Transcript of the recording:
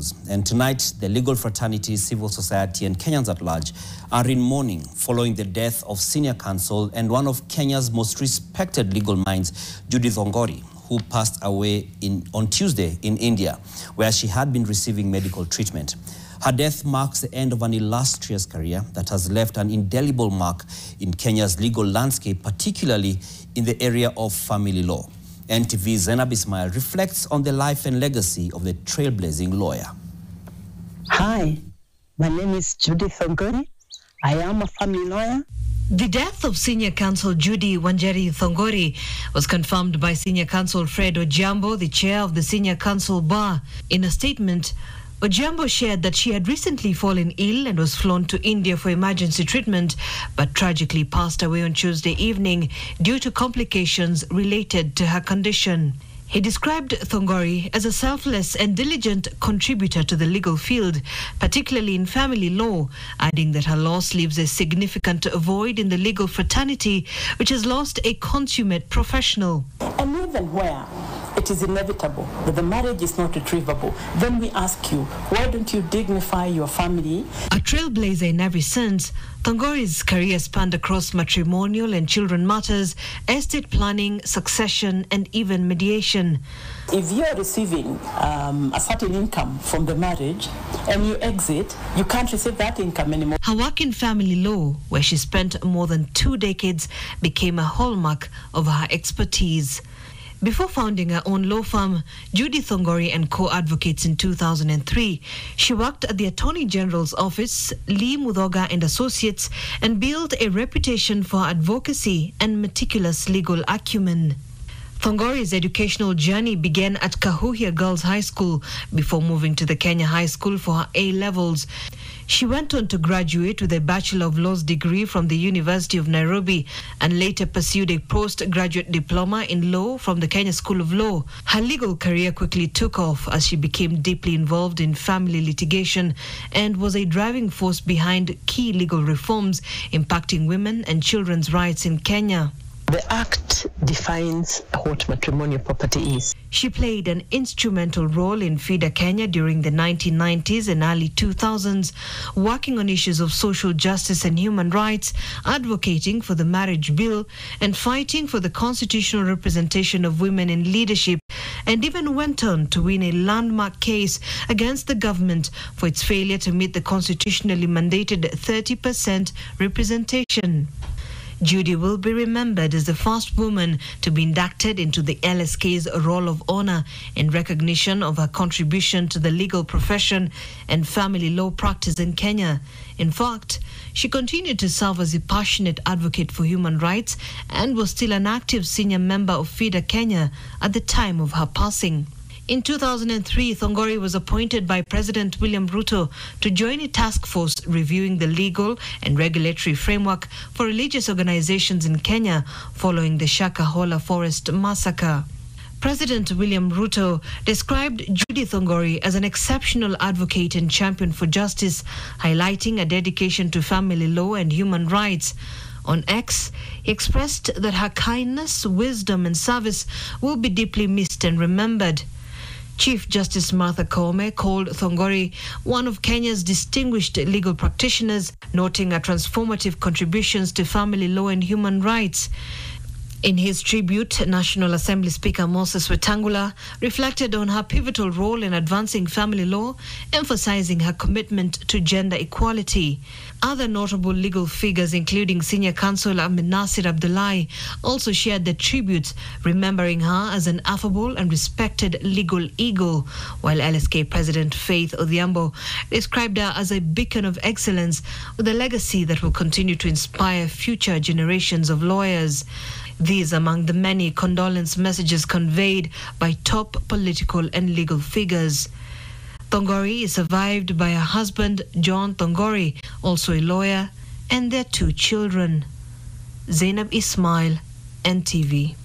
news. And tonight, the legal fraternity, civil society and Kenyans at large are in mourning following the death of senior counsel and one of Kenya's most respected legal minds, Judy Thongori, who passed away on Tuesday in India, where she had been receiving medical treatment. Her death marks the end of an illustrious career that has left an indelible mark in Kenya's legal landscape, particularly in the area of family law. NTV's Zainab Ismail reflects on the life and legacy of the trailblazing lawyer. Hi, my name is Judy Thongori. I am a family lawyer. The death of Senior Counsel Judy Thongori was confirmed by Senior Counsel Fred Ojambo, the chair of the Senior Counsel Bar. In a statement, Ojambo shared that she had recently fallen ill and was flown to India for emergency treatment, but tragically passed away on Tuesday evening due to complications related to her condition. He described Thongori as a selfless and diligent contributor to the legal field, particularly in family law, adding that her loss leaves a significant void in the legal fraternity, which has lost a consummate professional. And even where it is inevitable that the marriage is not retrievable, then we ask you, why don't you dignify your family? A trailblazer in every sense, Thongori's career spanned across matrimonial and children matters, estate planning, succession, and even mediation. If you are receiving a certain income from the marriage and you exit, you can't receive that income anymore. Her work in family law, where she spent more than 2 decades, became a hallmark of her expertise. Before founding her own law firm, Judy Thongori and co-advocates in 2003, she worked at the Attorney General's office, Lee Mudhoga and Associates, and built a reputation for advocacy and meticulous legal acumen. Thongori's educational journey began at Kahuhia Girls High School before moving to the Kenya High School for her A-levels. She went on to graduate with a Bachelor of Laws degree from the University of Nairobi and later pursued a postgraduate diploma in law from the Kenya School of Law. Her legal career quickly took off as she became deeply involved in family litigation and was a driving force behind key legal reforms impacting women and children's rights in Kenya. The Act defines what matrimonial property is. She played an instrumental role in FIDA Kenya during the 1990s and early 2000s, working on issues of social justice and human rights, advocating for the marriage bill, and fighting for the constitutional representation of women in leadership, and even went on to win a landmark case against the government for its failure to meet the constitutionally mandated 30% representation. Judy will be remembered as the first woman to be inducted into the LSK's Roll of Honor in recognition of her contribution to the legal profession and family law practice in Kenya. In fact, she continued to serve as a passionate advocate for human rights and was still an active senior member of FIDA Kenya at the time of her passing. In 2003, Thongori was appointed by President William Ruto to join a task force reviewing the legal and regulatory framework for religious organizations in Kenya following the Shakahola Forest massacre. President William Ruto described Judy Thongori as an exceptional advocate and champion for justice, highlighting a dedication to family law and human rights. On X, he expressed that her kindness, wisdom and service will be deeply missed and remembered. Chief Justice Martha Koome called Thongori one of Kenya's distinguished legal practitioners, noting her transformative contributions to family law and human rights. In his tribute, National Assembly Speaker Moses Wetangula reflected on her pivotal role in advancing family law, emphasizing her commitment to gender equality. Other notable legal figures, including Senior Counsel Ahmed Nasir Abdullahi, also shared their tributes, remembering her as an affable and respected legal eagle, while LSK President Faith Odhiambo described her as a beacon of excellence with a legacy that will continue to inspire future generations of lawyers. These among the many condolence messages conveyed by top political and legal figures. Thongori is survived by her husband, John Thongori, also a lawyer, and their 2 children. Zainab Ismail, NTV.